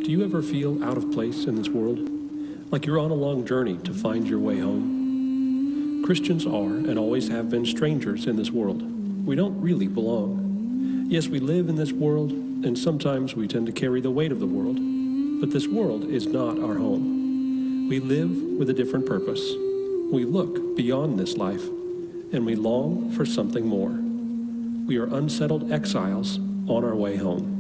Do you ever feel out of place in this world? Like you're on a long journey to find your way home? Christians are and always have been strangers in this world. We don't really belong. Yes, we live in this world, and sometimes we tend to carry the weight of the world. But this world is not our home. We live with a different purpose. We look beyond this life, and we long for something more. We are unsettled exiles on our way home.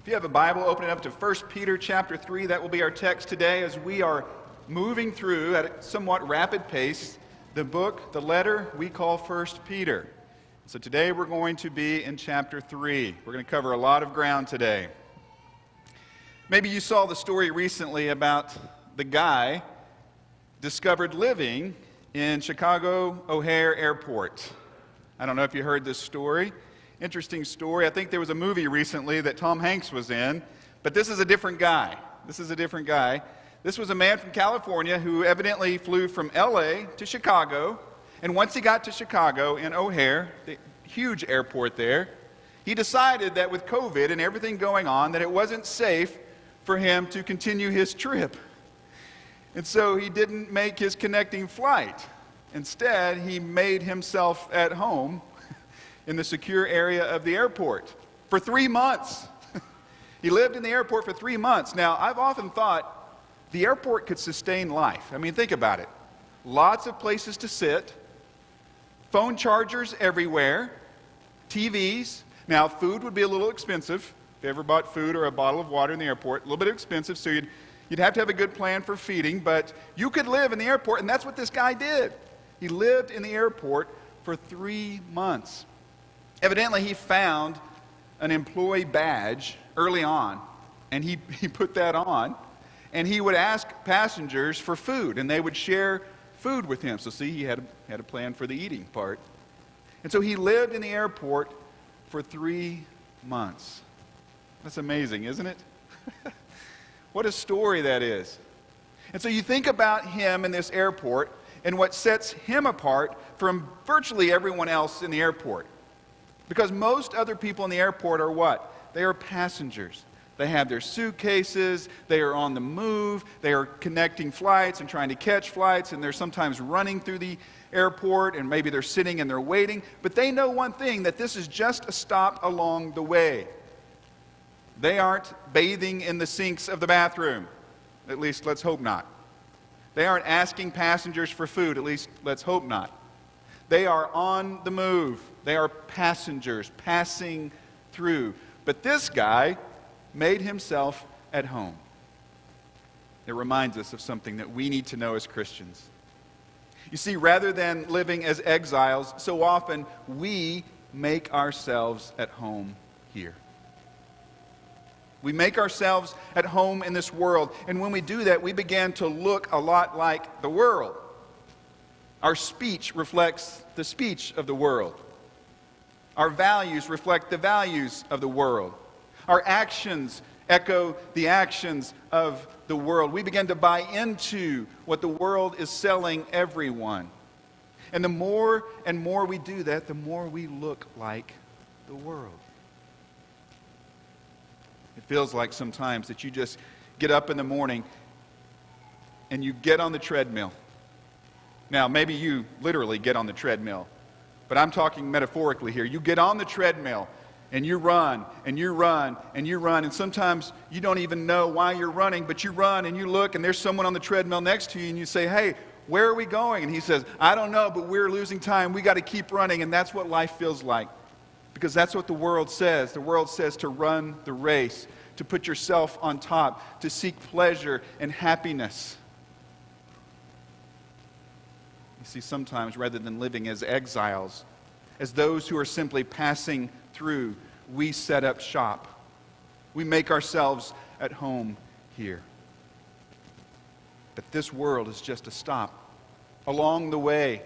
If you have a Bible, open it up to 1 Peter chapter 3. That will be our text today as we are moving through at a somewhat rapid pace the book, the letter we call 1 Peter. So today we're going to be in chapter 3. We're going to cover a lot of ground today. Maybe you saw the story recently about the guy discovered living in Chicago O'Hare Airport. I don't know if you heard this story. Interesting story. I think there was a movie recently that Tom Hanks was in, but this is a different guy. This was a man from California who evidently flew from LA to Chicago, and once he got to Chicago in O'Hare, the huge airport there, he decided that with COVID and everything going on, that it wasn't safe for him to continue his trip. And so he didn't make his connecting flight. Instead, he made himself at home in the secure area of the airport for 3 months. He lived in the airport for 3 months. Now, I've often thought the airport could sustain life. I mean, think about it. Lots of places to sit, phone chargers everywhere, TVs. Now, food would be a little expensive. If you ever bought food or a bottle of water in the airport, a little bit expensive, so you'd have to have a good plan for feeding, but you could live in the airport, and that's what this guy did. He lived in the airport for 3 months. Evidently, he found an employee badge early on, and he put that on, and he would ask passengers for food, and they would share food with him. So see, he had a plan for the eating part. And so he lived in the airport for 3 months. That's amazing, isn't it? What a story that is. And so you think about him in this airport and what sets him apart from virtually everyone else in the airport. Because most other people in the airport are what? They are passengers. They have their suitcases, they are on the move, they are connecting flights and trying to catch flights, and they're sometimes running through the airport, and maybe they're sitting and they're waiting. But they know one thing, that this is just a stop along the way. They aren't bathing in the sinks of the bathroom. At least, let's hope not. They aren't asking passengers for food. At least, let's hope not. They are on the move. They are passengers passing through. But this guy made himself at home. It reminds us of something that we need to know as Christians. You see, rather than living as exiles, so often we make ourselves at home here. We make ourselves at home in this world, and when we do that, we begin to look a lot like the world. Our speech reflects the speech of the world. Our values reflect the values of the world. Our actions echo the actions of the world. We begin to buy into what the world is selling everyone. And the more and more we do that, the more we look like the world. It feels like sometimes that you just get up in the morning and you get on the treadmill. Now, maybe you literally get on the treadmill, but I'm talking metaphorically here. You get on the treadmill and you run and you run and you run, and sometimes you don't even know why you're running, but you run and you look and there's someone on the treadmill next to you and you say, "Hey, where are we going?" And he says, "I don't know, but we're losing time. We got to keep running." And that's what life feels like, because that's what the world says. The world says to run the race, to put yourself on top, to seek pleasure and happiness. You see, sometimes rather than living as exiles, as those who are simply passing through, we set up shop. We make ourselves at home here. But this world is just a stop along the way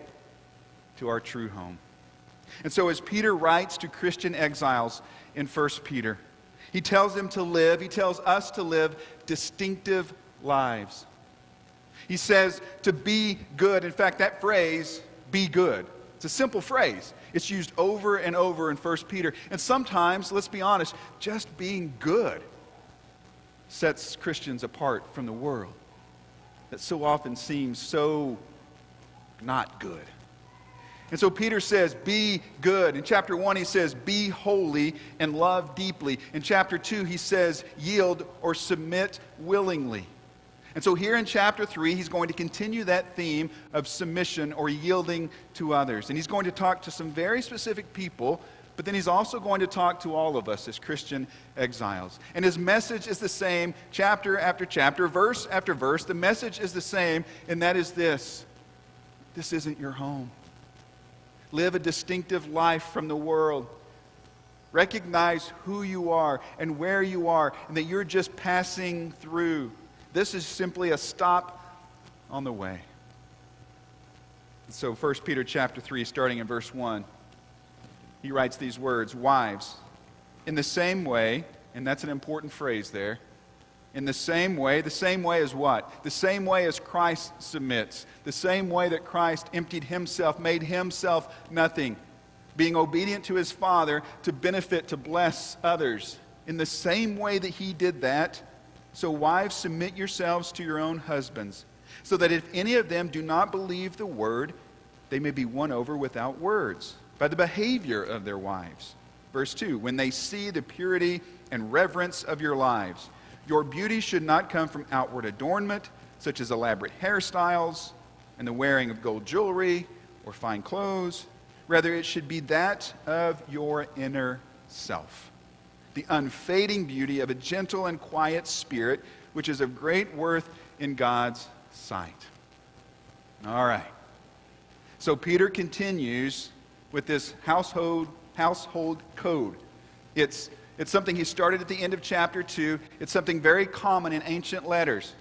to our true home. And so as Peter writes to Christian exiles in 1 Peter, he tells them to live, he tells us to live distinctive lives. He says to be good. In fact, that phrase, be good, it's a simple phrase. It's used over and over in 1 Peter. And sometimes, let's be honest, just being good sets Christians apart from the world that so often seems so not good. And so Peter says, be good. In chapter 1, he says, be holy and love deeply. In chapter 2, he says, yield or submit willingly. And so here in chapter 3, he's going to continue that theme of submission or yielding to others. And he's going to talk to some very specific people, but then he's also going to talk to all of us as Christian exiles. And his message is the same, chapter after chapter, verse after verse. The message is the same, and that is this: this isn't your home. Live a distinctive life from the world. Recognize who you are and where you are, and that you're just passing through. This is simply a stop on the way. And so 1 Peter chapter 3, starting in verse 1, he writes these words, wives, in the same way, and that's an important phrase there, in the same way as what? The same way as Christ submits. The same way that Christ emptied himself, made himself nothing, being obedient to his Father to benefit, to bless others. In the same way that he did that, so wives, submit yourselves to your own husbands, so that if any of them do not believe the word, they may be won over without words by the behavior of their wives. Verse 2, when they see the purity and reverence of your lives, your beauty should not come from outward adornment, such as elaborate hairstyles and the wearing of gold jewelry or fine clothes. Rather, it should be that of your inner self, the unfading beauty of a gentle and quiet spirit, which is of great worth in God's sight. All right. So Peter continues with this household code. It's something he started at the end of chapter 2. It's something very common in ancient letters.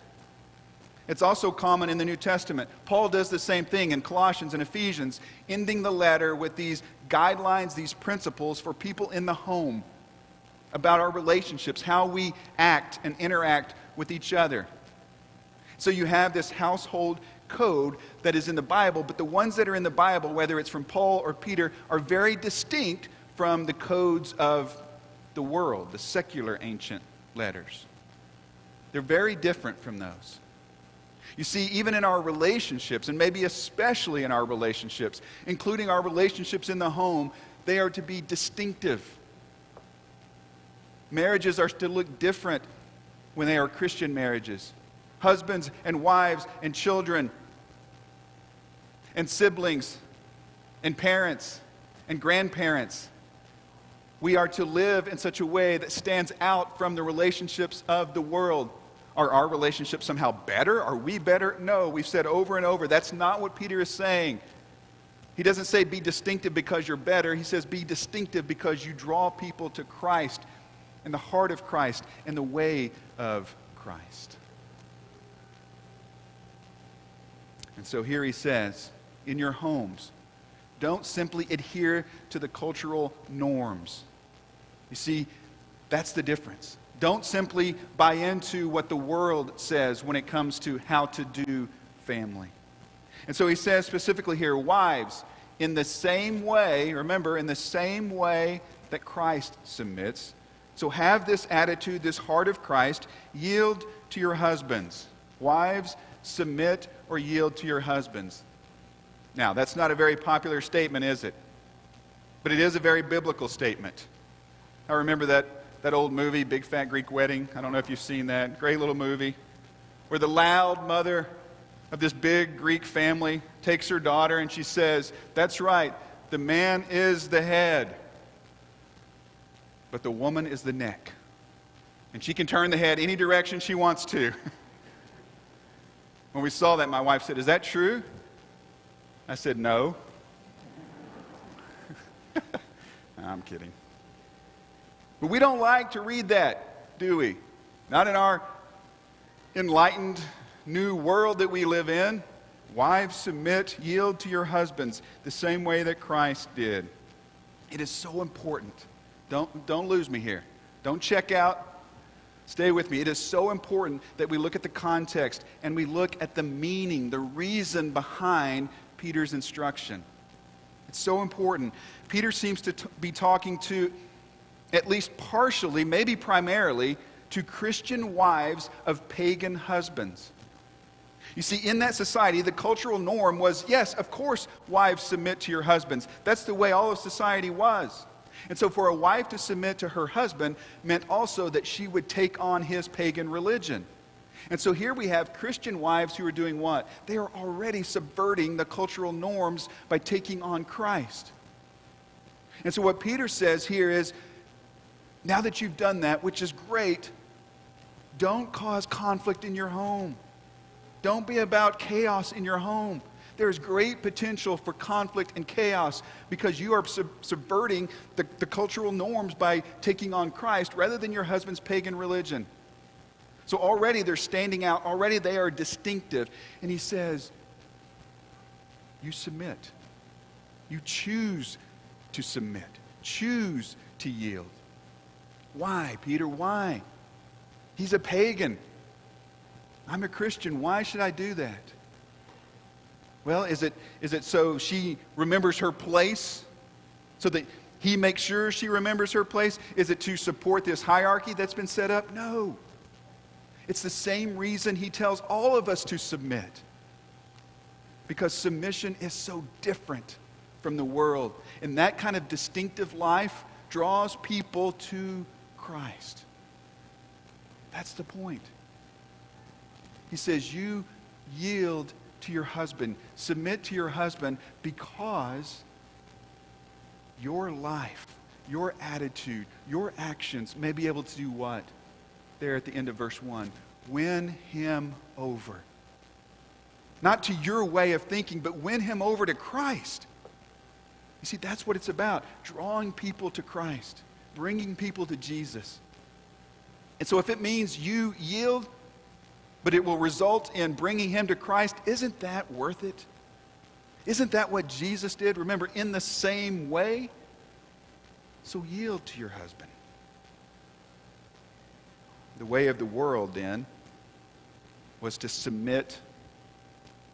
It's also common in the New Testament. Paul does the same thing in Colossians and Ephesians, ending the letter with these guidelines, these principles for people in the home about our relationships, how we act and interact with each other. So you have this household code that is in the Bible, but the ones that are in the Bible, whether it's from Paul or Peter, are very distinct from the codes of the world, the secular ancient letters. They're very different from those. You see, even in our relationships, and maybe especially in our relationships, including our relationships in the home, they are to be distinctive. Marriages are to look different when they are Christian marriages. Husbands and wives and children and siblings and parents and grandparents. We are to live in such a way that stands out from the relationships of the world. Are our relationships somehow better? Are we better? No, we've said over and over, that's not what Peter is saying. He doesn't say be distinctive because you're better. He says be distinctive because you draw people to Christ and the heart of Christ and the way of Christ. And so here he says, in your homes, don't simply adhere to the cultural norms. You see, that's the difference. Don't simply buy into what the world says when it comes to how to do family. And so he says specifically here, wives, in the same way, remember, in the same way that Christ submits, so have this attitude, this heart of Christ, yield to your husbands. Wives, submit or yield to your husbands. Now, that's not a very popular statement, is it? But it is a very biblical statement. I remember that old movie, Big Fat Greek Wedding. I don't know if you've seen that. Great little movie. Where the loud mother of this big Greek family takes her daughter and she says, that's right, the man is the head, but the woman is the neck. And she can turn the head any direction she wants to. When we saw that, my wife said, is that true? I said, no. I'm kidding. But we don't like to read that, do we? Not in our enlightened new world that we live in. Wives, submit, yield to your husbands the same way that Christ did. It is so important. Don't lose me here. Don't check out. Stay with me. It is so important that we look at the context and we look at the meaning, the reason behind Peter's instruction. It's so important. Peter seems to be talking to, at least partially, maybe primarily, to Christian wives of pagan husbands. You see, in that society, the cultural norm was, yes, of course, wives submit to your husbands. That's the way all of society was. And so for a wife to submit to her husband meant also that she would take on his pagan religion. And so here we have Christian wives who are doing what? They are already subverting the cultural norms by taking on Christ. And so what Peter says here is, now that you've done that, which is great, don't cause conflict in your home. Don't be about chaos in your home. There's great potential for conflict and chaos because you are subverting the cultural norms by taking on Christ rather than your husband's pagan religion. So already they're standing out. Already they are distinctive. And he says, you submit. You choose to submit. Choose to yield. Why, Peter? Why? He's a pagan. I'm a Christian. Why should I do that? Well, is it so she remembers her place? So that he makes sure she remembers her place? Is it to support this hierarchy that's been set up? No. It's the same reason he tells all of us to submit. Because submission is so different from the world. And that kind of distinctive life draws people to Christ. That's the point. He says, you yield to your husband. Submit to your husband because your life, your attitude, your actions may be able to do what? There at the end of verse 1. Win him over. Not to your way of thinking, but win him over to Christ. You see, that's what it's about. Drawing people to Christ. Bringing people to Jesus. And so if it means you yield, but it will result in bringing him to Christ, isn't that worth it? Isn't that what Jesus did? Remember, in the same way? So yield to your husband. The way of the world, then, was to submit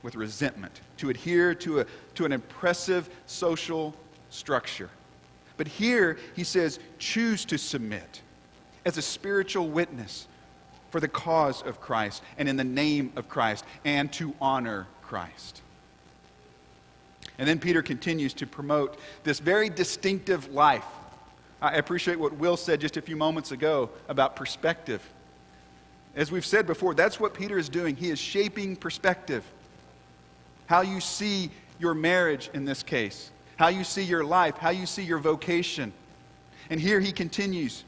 with resentment, to adhere to an impressive social structure. But here, he says, choose to submit as a spiritual witness for the cause of Christ and in the name of Christ and to honor Christ. And then Peter continues to promote this very distinctive life. I appreciate what Will said just a few moments ago about perspective. As we've said before, that's what Peter is doing. He is shaping perspective. How you see your marriage in this case. How you see your life. How you see your vocation. And here he continues.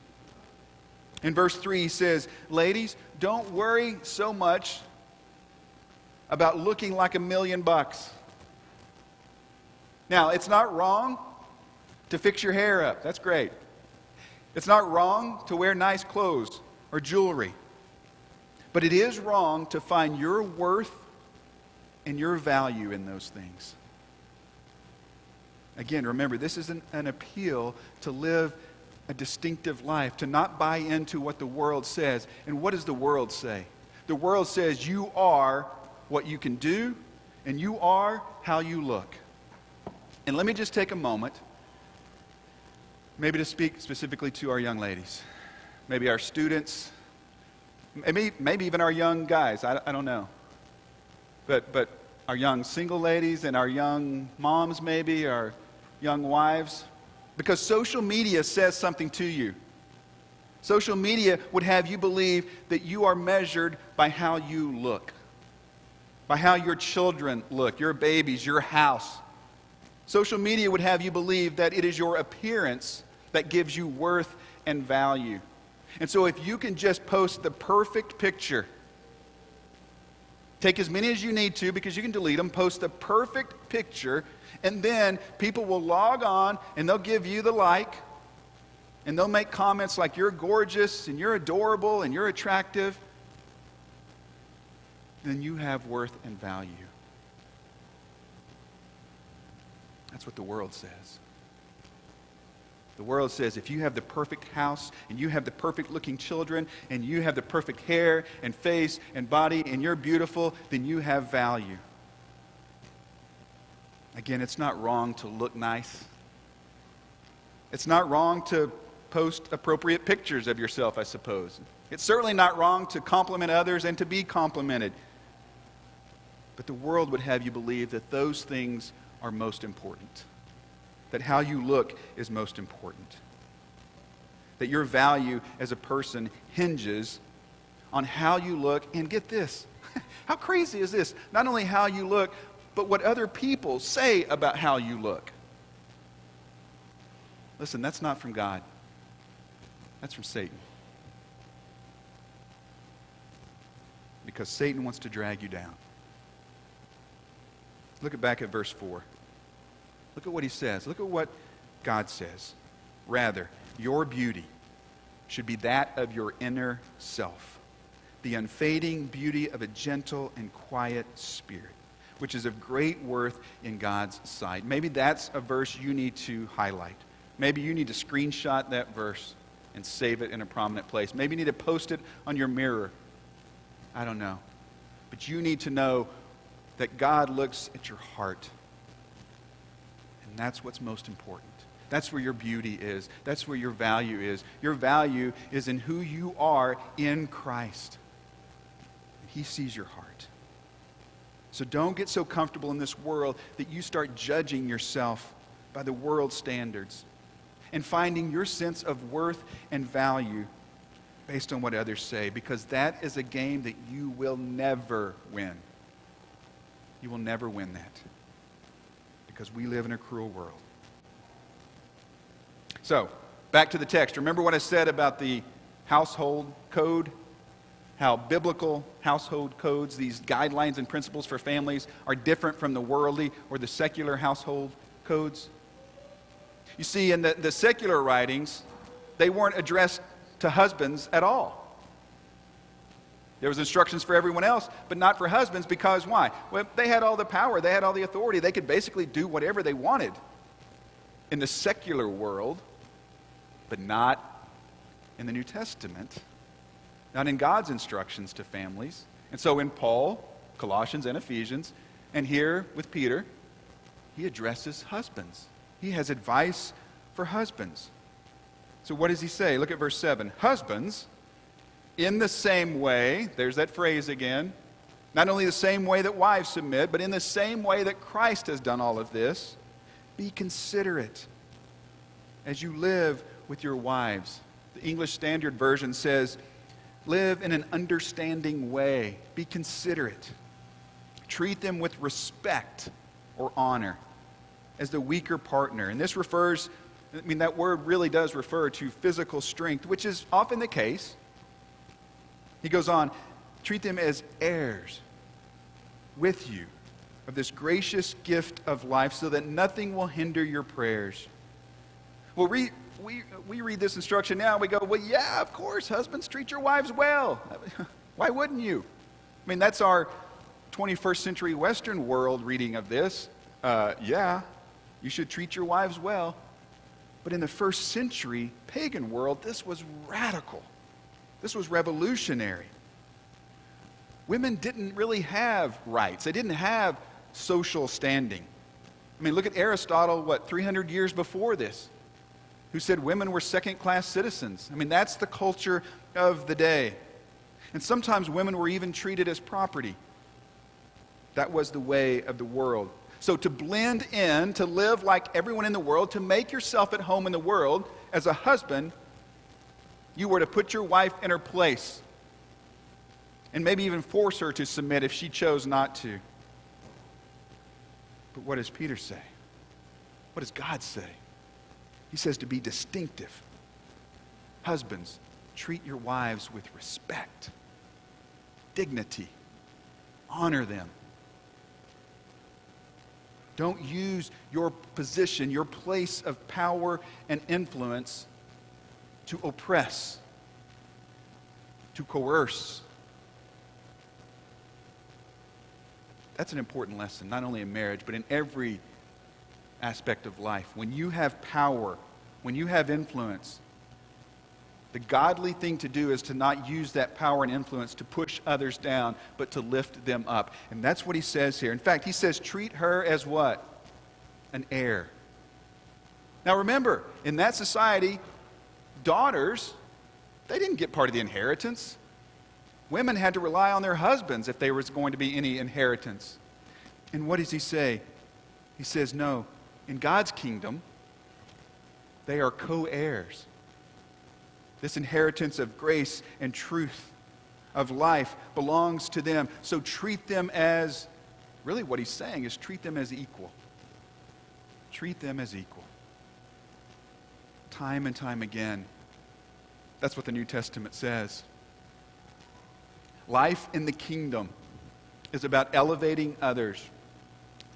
In verse 3 he says, ladies, don't worry so much about looking like $1 million. Now, it's not wrong to fix your hair up. That's great. It's not wrong to wear nice clothes or jewelry. But it is wrong to find your worth and your value in those things. Again, remember, this is an appeal to live a distinctive life, to not buy into what the world says. And what does the world say? The world says you are what you can do, and you are how you look. And let me just take a moment, maybe to speak specifically to our young ladies, maybe our students, maybe even our young guys, I don't know. But our young single ladies and our young moms maybe, our young wives. Because social media says something to you. Social media would have you believe that you are measured by how you look. By how your children look, your babies, your house. Social media would have you believe that it is your appearance that gives you worth and value. And so if you can just post the perfect picture, take as many as you need to because you can delete them, post the perfect picture, and then people will log on and they'll give you the like, and they'll make comments like you're gorgeous and you're adorable and you're attractive. Then you have worth and value. That's what the world says. The world says if you have the perfect house and you have the perfect looking children and you have the perfect hair and face and body and you're beautiful, then you have value. Again, it's not wrong to look nice. It's not wrong to post appropriate pictures of yourself, I suppose. It's certainly not wrong to compliment others and to be complimented. But the world would have you believe that those things are most important, that how you look is most important, that your value as a person hinges on how you look. And get this, how crazy is this? Not only how you look, but what other people say about how you look. Listen, that's not from God. That's from Satan. Because Satan wants to drag you down. Look back at verse 4. Look at what he says. Look at what God says. Rather, your beauty should be that of your inner self, the unfading beauty of a gentle and quiet spirit, which is of great worth in God's sight. Maybe that's a verse you need to highlight. Maybe you need to screenshot that verse and save it in a prominent place. Maybe you need to post it on your mirror. I don't know. But you need to know that God looks at your heart. And that's what's most important. That's where your beauty is. That's where your value is. Your value is in who you are in Christ. He sees your heart. So don't get so comfortable in this world that you start judging yourself by the world's standards and finding your sense of worth and value based on what others say, because that is a game that you will never win. You will never win that, because we live in a cruel world. So, back to the text. Remember what I said about the household code? How biblical household codes, these guidelines and principles for families, are different from the worldly or the secular household codes? You see, in the secular writings, they weren't addressed to husbands at all. There was instructions for everyone else, but not for husbands, because why? Well, they had all the power, they had all the authority, they could basically do whatever they wanted in the secular world, but not in the New Testament, not in God's instructions to families. And so in Paul, Colossians, and Ephesians, and here with Peter, he addresses husbands. He has advice for husbands. So what does he say? Look at verse 7. Husbands, in the same way, there's that phrase again, not only the same way that wives submit, but in the same way that Christ has done all of this, be considerate as you live with your wives. The English Standard Version says, live in an understanding way. Be considerate. Treat them with respect or honor as the weaker partner. And this refers, that word really does refer to physical strength, which is often the case. He goes on, treat them as heirs with you of this gracious gift of life, so that nothing will hinder your prayers. Well, we read this instruction now, and we go, well, yeah, of course, husbands, treat your wives well. Why wouldn't you? That's our 21st century Western world reading of this. Yeah, you should treat your wives well. But in the first century pagan world, this was radical. This was revolutionary. Women didn't really have rights. They didn't have social standing. Look at Aristotle, 300 years before this, who said women were second-class citizens. That's the culture of the day. And sometimes women were even treated as property. That was the way of the world. So to blend in, to live like everyone in the world, to make yourself at home in the world, as a husband, you were to put your wife in her place. And maybe even force her to submit if she chose not to. But what does Peter say? What does God say? He says to be distinctive. Husbands, treat your wives with respect, dignity, honor them. Don't use your position, your place of power and influence to oppress, to coerce. That's an important lesson, not only in marriage, but in every aspect of life. When you have power, when you have influence, the godly thing to do is to not use that power and influence to push others down, but to lift them up. And that's what he says here. In fact, he says, treat her as what? An heir. Now remember, in that society, daughters, they didn't get part of the inheritance. Women had to rely on their husbands if there was going to be any inheritance. And what does he say? He says, no, in God's kingdom, they are co-heirs. This inheritance of grace and truth, of life, belongs to them. So treat them as, really what he's saying is treat them as equal. Treat them as equal. Time and time again. That's what the New Testament says. Life in the kingdom is about elevating others.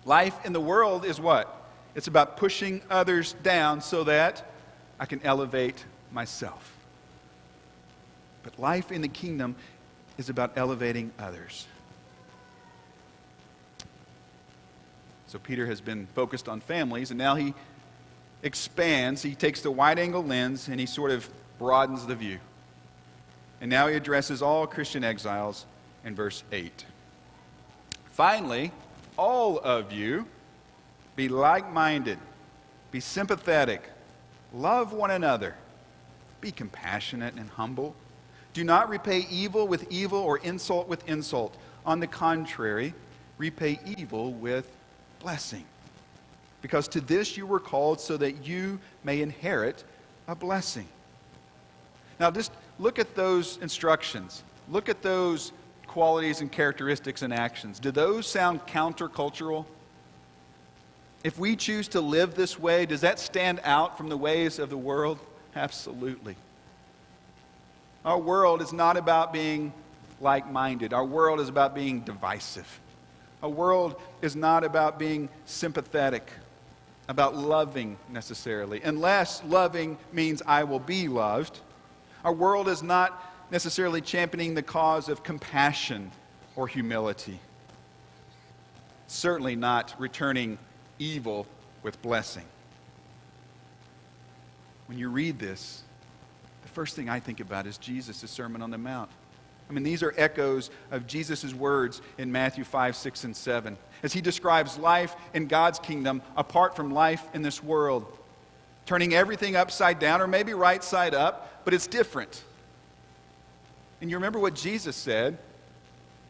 Life in the world is what? It's about pushing others down so that I can elevate myself. But life in the kingdom is about elevating others. So Peter has been focused on families, and now he expands. He takes the wide-angle lens and he sort of broadens the view. And now he addresses all Christian exiles in verse 8. Finally, all of you be like-minded, be sympathetic, love one another, be compassionate and humble. Do not repay evil with evil or insult with insult. On the contrary, repay evil with blessing. Because to this you were called so that you may inherit a blessing. Now just look at those instructions. Look at those qualities and characteristics and actions. Do those sound countercultural? If we choose to live this way, does that stand out from the ways of the world? Absolutely. Our world is not about being like-minded. Our world is about being divisive. Our world is not about being sympathetic, about loving necessarily, unless loving means I will be loved. Our world is not necessarily championing the cause of compassion or humility. Certainly not returning evil with blessing. When you read this, the first thing I think about is Jesus' Sermon on the Mount. I mean, these are echoes of Jesus' words in Matthew 5, 6, and 7. As he describes life in God's kingdom apart from life in this world. Turning everything upside down, or maybe right side up, but it's different. And you remember what Jesus said?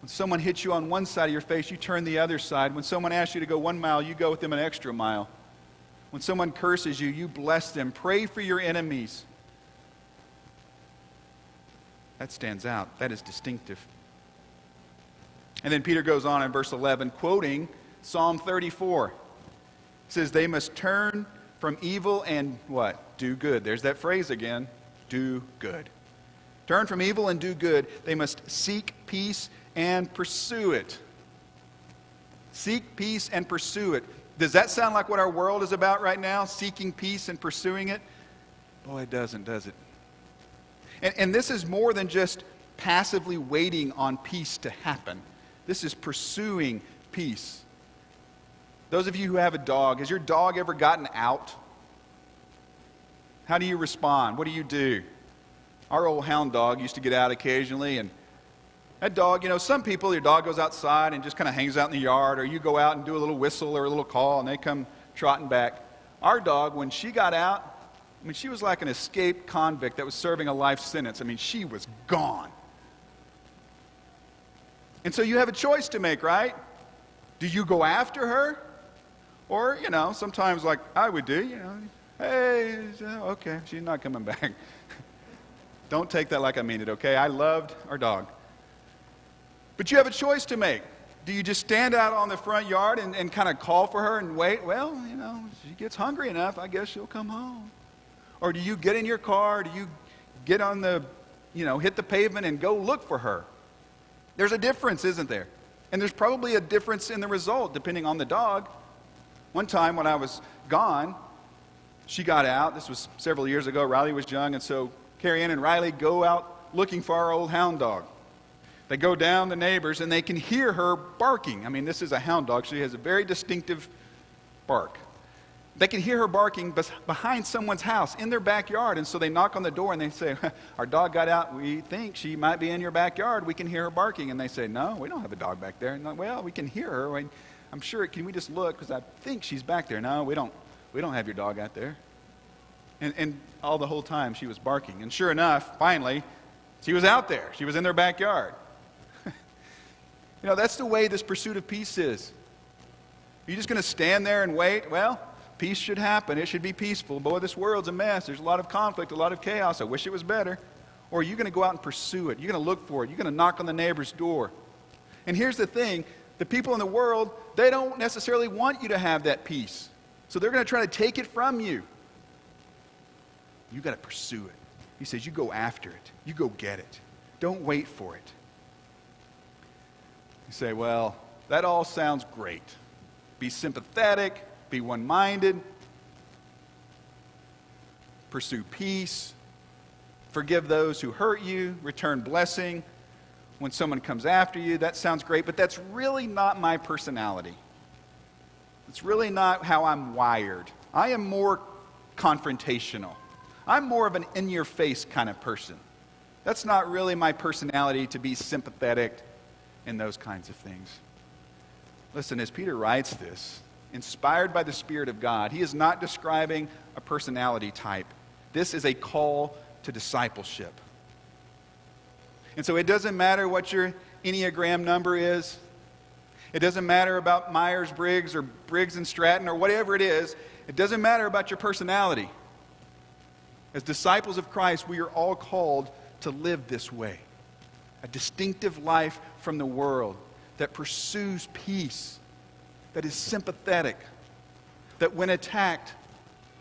When someone hits you on one side of your face, you turn the other side. When someone asks you to go 1 mile, you go with them an extra mile. When someone curses you, you bless them. Pray for your enemies. That stands out. That is distinctive. And then Peter goes on in verse 11, quoting Psalm 34. He says, they must turn from evil and what? Do good. There's that phrase again. Do good. Turn from evil and do good. They must seek peace and pursue it. Seek peace and pursue it. Does that sound like what our world is about right now? Seeking peace and pursuing it? Boy, it doesn't, does it? And this is more than just passively waiting on peace to happen. This is pursuing peace. Those of you who have a dog, has your dog ever gotten out? How do you respond? What do you do? Our old hound dog used to get out occasionally, and that dog, you know, some people, your dog goes outside and just kind of hangs out in the yard, or you go out and do a little whistle or a little call, and they come trotting back. Our dog, when she got out, I mean, she was like an escaped convict that was serving a life sentence. I mean, she was gone. And so you have a choice to make, right? Do you go after her? Or, you know, sometimes like I would do, you know, hey, okay, she's not coming back. Don't take that like I mean it, okay? I loved our dog. But you have a choice to make. Do you just stand out on the front yard and kind of call for her and wait? Well, you know, if she gets hungry enough, I guess she'll come home. Or do you get in your car? Do you get on the, you know, hit the pavement and go look for her? There's a difference, isn't there? And there's probably a difference in the result depending on the dog. One time when I was gone, she got out. This was several years ago. Riley was young, and so Carrie Ann and Riley go out looking for our old hound dog. They go down the neighbors, and they can hear her barking. I mean, this is a hound dog. She has a very distinctive bark. They can hear her barking behind someone's house in their backyard, and so they knock on the door, and they say, our dog got out. We think she might be in your backyard. We can hear her barking. And they say, no, we don't have a dog back there. And like, well, we can hear her. I'm sure, can we just look? Because I think she's back there. No, we don't have your dog out there. And all the whole time she was barking. And sure enough, finally, she was out there. She was in their backyard. That's the way this pursuit of peace is. Are you just going to stand there and wait? Well, peace should happen. It should be peaceful. Boy, this world's a mess. There's a lot of conflict, a lot of chaos. I wish it was better. Or are you going to go out and pursue it? You're going to look for it. You're going to knock on the neighbor's door. And here's the thing. The people in the world, they don't necessarily want you to have that peace. So they're going to try to take it from you. You got to pursue it. He says you go after it. You go get it. Don't wait for it. You say, well, that all sounds great. Be sympathetic, be one-minded, pursue peace, forgive those who hurt you, return blessing when someone comes after you. That sounds great, but that's really not my personality. It's really not how I'm wired. I am more confrontational. I'm more of an in-your-face kind of person. That's not really my personality to be sympathetic and those kinds of things. Listen, as Peter writes this, inspired by the Spirit of God, he is not describing a personality type. This is a call to discipleship. And so it doesn't matter what your Enneagram number is. It doesn't matter about Myers-Briggs or Briggs and Stratton or whatever it is. It doesn't matter about your personality. As disciples of Christ, we are all called to live this way. A distinctive life from the world that pursues peace, that is sympathetic, that when attacked,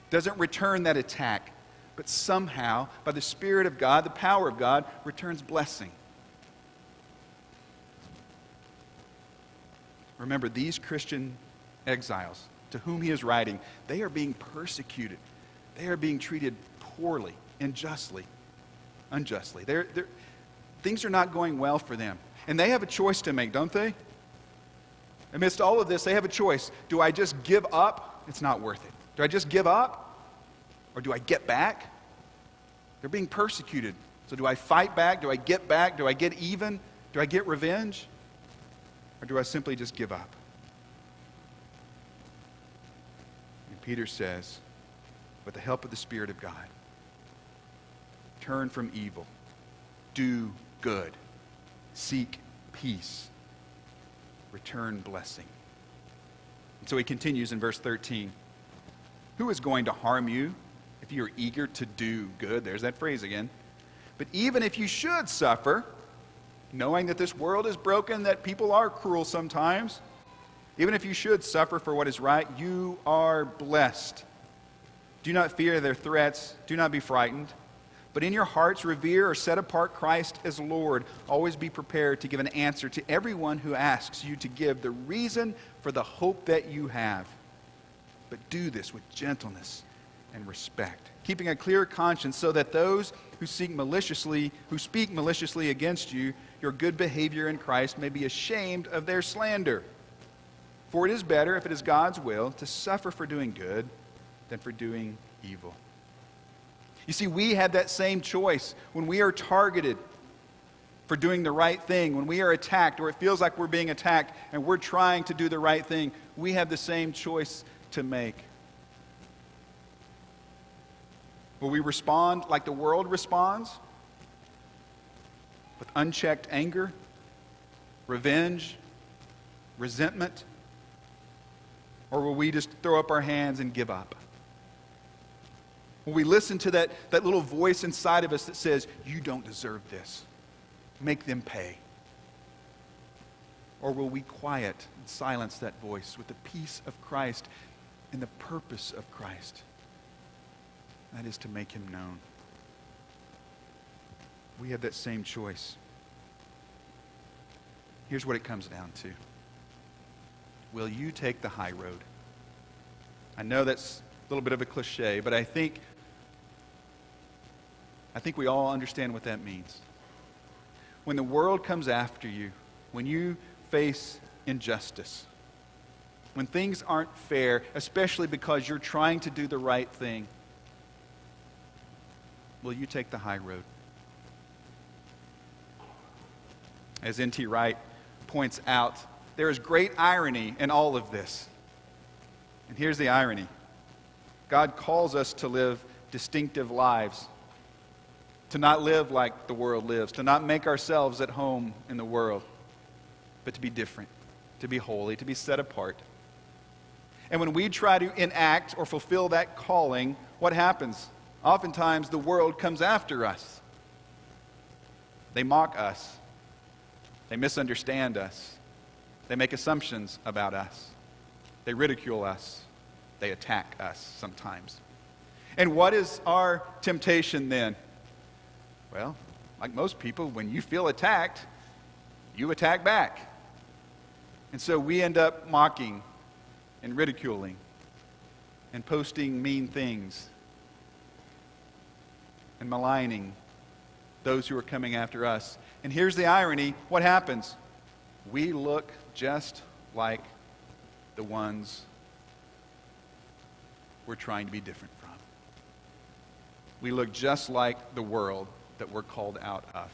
doesn't return that attack, but somehow, by the Spirit of God, the power of God, returns blessing. Remember, these Christian exiles to whom he is writing, they are being persecuted. They are being treated poorly, unjustly. Things are not going well for them. And they have a choice to make, don't they? Amidst all of this, they have a choice. Do I just give up? It's not worth it. Do I just give up? Or do I get back? They're being persecuted. So do I fight back? Do I get back? Do I get even? Do I get revenge? Or do I simply just give up? And Peter says, with the help of the Spirit of God, turn from evil, do good, seek peace, return blessing. And so he continues in verse 13. Who is going to harm you if you are eager to do good? There's that phrase again. But even if you should suffer, knowing that this world is broken, that people are cruel sometimes, even if you should suffer for what is right, you are blessed. Do not fear their threats. Do not be frightened. But in your hearts, revere or set apart Christ as Lord. Always be prepared to give an answer to everyone who asks you to give the reason for the hope that you have. But do this with gentleness and respect, keeping a clear conscience, so that those who speak maliciously against you, your good behavior in Christ, may be ashamed of their slander. For it is better, if it is God's will, to suffer for doing good than for doing evil. You see, we have that same choice when we are targeted for doing the right thing, when we are attacked, or it feels like we're being attacked and we're trying to do the right thing. We have the same choice to make. Will we respond like the world responds? With unchecked anger, revenge, resentment? Or will we just throw up our hands and give up? Will we listen to that little voice inside of us that says, you don't deserve this. Make them pay. Or will we quiet and silence that voice with the peace of Christ and the purpose of Christ? That is to make him known. We have that same choice. Here's what it comes down to. Will you take the high road? I know that's a little bit of a cliche, but I think we all understand what that means. When the world comes after you, when you face injustice, when things aren't fair, especially because you're trying to do the right thing, will you take the high road? As N.T. Wright points out, there is great irony in all of this. And here's the irony. God calls us to live distinctive lives, to not live like the world lives, to not make ourselves at home in the world, but to be different, to be holy, to be set apart. And when we try to enact or fulfill that calling, what happens? Oftentimes the world comes after us. They mock us. They misunderstand us. They make assumptions about us. They ridicule us. They attack us sometimes. And what is our temptation then? Well, like most people, when you feel attacked, you attack back. And so we end up mocking and ridiculing and posting mean things and maligning those who are coming after us. And here's the irony. What happens? We look just like the ones we're trying to be different from. We look just like the world that we're called out of.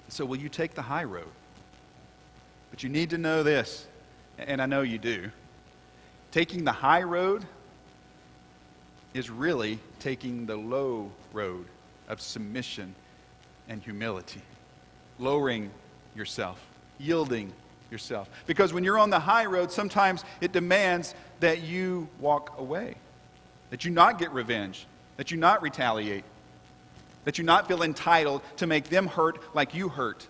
So will you take the high road? But you need to know this, and I know you do. Taking the high road is really taking the low road of submission and humility. Lowering yourself, yielding yourself. Because when you're on the high road, sometimes it demands that you walk away, that you not get revenge, that you not retaliate, that you not feel entitled to make them hurt like you hurt.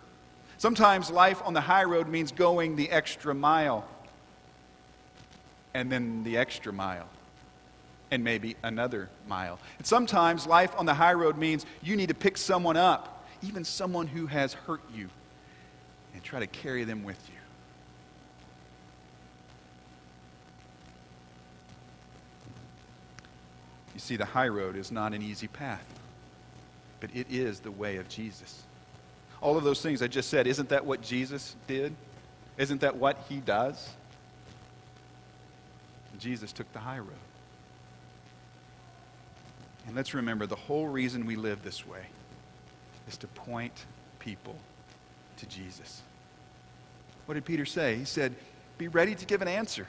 Sometimes life on the high road means going the extra mile, and then the extra mile, and maybe another mile. And sometimes life on the high road means you need to pick someone up, even someone who has hurt you, and try to carry them with you. You see, the high road is not an easy path, but it is the way of Jesus. All of those things I just said, isn't that what Jesus did? Isn't that what he does? Jesus took the high road. And let's remember, the whole reason we live this way is to point people to Jesus. What did Peter say? He said, be ready to give an answer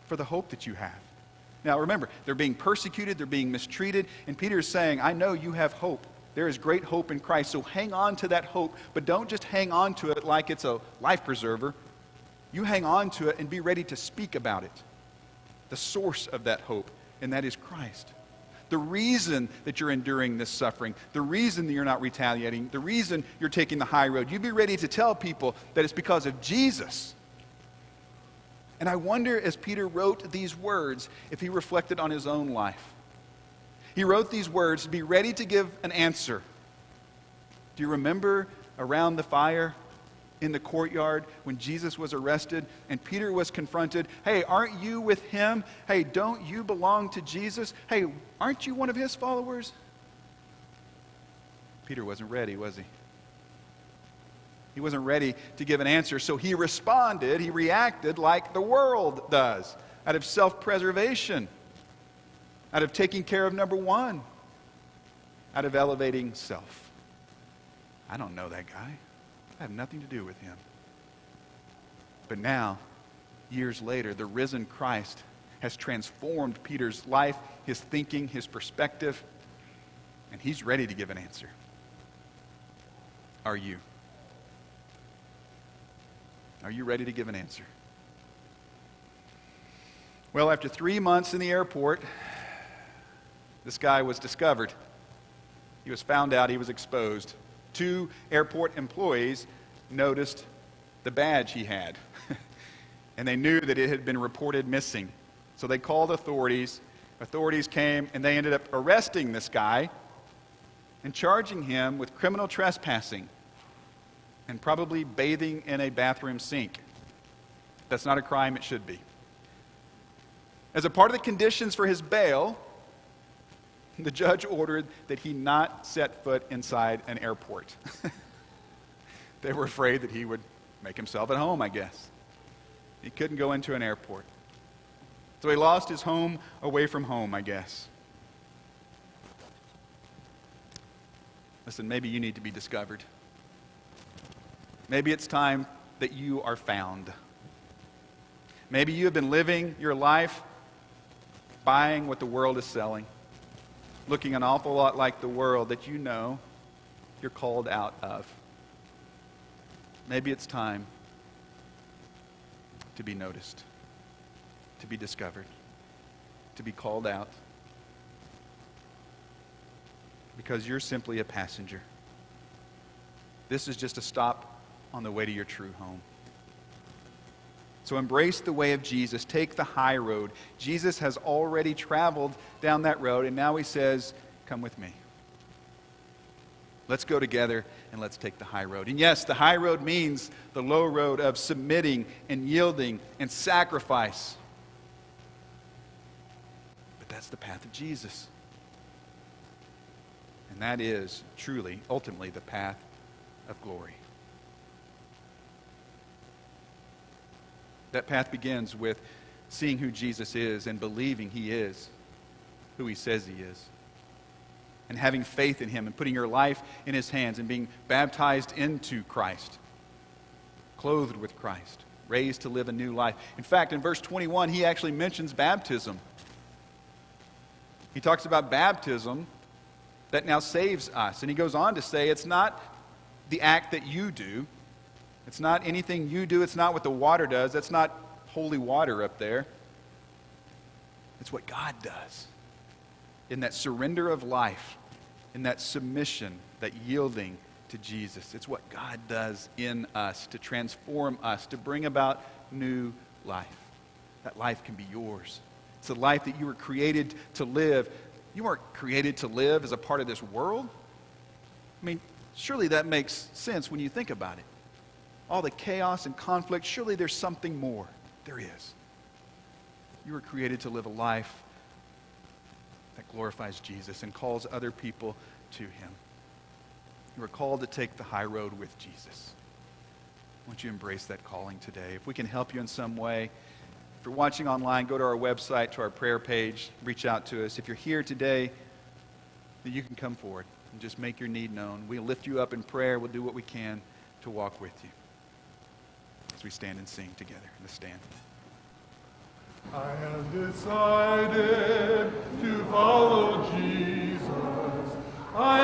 for the hope that you have. Now remember, they're being persecuted, they're being mistreated, and Peter is saying, I know you have hope. There is great hope in Christ, so hang on to that hope, but don't just hang on to it like it's a life preserver. You hang on to it and be ready to speak about it. The source of that hope, and that is Christ. The reason that you're enduring this suffering, the reason that you're not retaliating, the reason you're taking the high road, you be ready to tell people that it's because of Jesus. And I wonder, as Peter wrote these words, if he reflected on his own life. He wrote these words to be ready to give an answer. Do you remember around the fire in the courtyard when Jesus was arrested and Peter was confronted? Hey, aren't you with him? Hey, don't you belong to Jesus? Hey, aren't you one of his followers? Peter wasn't ready, was he? He wasn't ready to give an answer, so he responded, he reacted like the world does, out of self-preservation, out of taking care of number one, out of elevating self. I don't know that guy. I have nothing to do with him. But now, years later, the risen Christ has transformed Peter's life, his thinking, his perspective, and he's ready to give an answer. Are you? Are you ready to give an answer? Well, after 3 months in the airport, this guy was discovered. He was found out, he was exposed. 2 airport employees noticed the badge he had, and they knew that it had been reported missing. So they called authorities. Authorities came, and they ended up arresting this guy and charging him with criminal trespassing and probably bathing in a bathroom sink. That's not a crime, it should be. As a part of the conditions for his bail, the judge ordered that he not set foot inside an airport. They were afraid that he would make himself at home, I guess. He couldn't go into an airport. So he lost his home away from home, I guess. Listen, maybe you need to be discovered. Maybe it's time that you are found. Maybe you have been living your life buying what the world is selling. looking an awful lot like the world that you know you're called out of. Maybe it's time to be noticed, to be discovered, to be called out, because you're simply a passenger. This is just a stop on the way to your true home. So embrace the way of Jesus. Take the high road. Jesus has already traveled down that road, and now he says, come with me. Let's go together and let's take the high road. And yes, the high road means the low road of submitting and yielding and sacrifice. But that's the path of Jesus. And that is truly, ultimately, the path of glory. That path begins with seeing who Jesus is and believing he is who he says he is. And having faith in him and putting your life in his hands and being baptized into Christ, clothed with Christ, raised to live a new life. In fact, in verse 21, he actually mentions baptism. He talks about baptism that now saves us. And he goes on to say it's not the act that you do. It's not anything you do. It's not what the water does. That's not holy water up there. It's what God does. In that surrender of life, in that submission, that yielding to Jesus. It's what God does in us to transform us, to bring about new life. That life can be yours. It's a life that you were created to live. You weren't created to live as a part of this world. I mean, surely that makes sense when you think about it. All the chaos and conflict, surely there's something more. There is. You were created to live a life that glorifies Jesus and calls other people to him. You were called to take the high road with Jesus. Won't you embrace that calling today? If we can help you in some way, if you're watching online, go to our website, to our prayer page, reach out to us. If you're here today, then you can come forward and just make your need known. We'll lift you up in prayer. We'll do what we can to walk with you. As we stand and sing together. Let's stand. I have decided to follow Jesus. I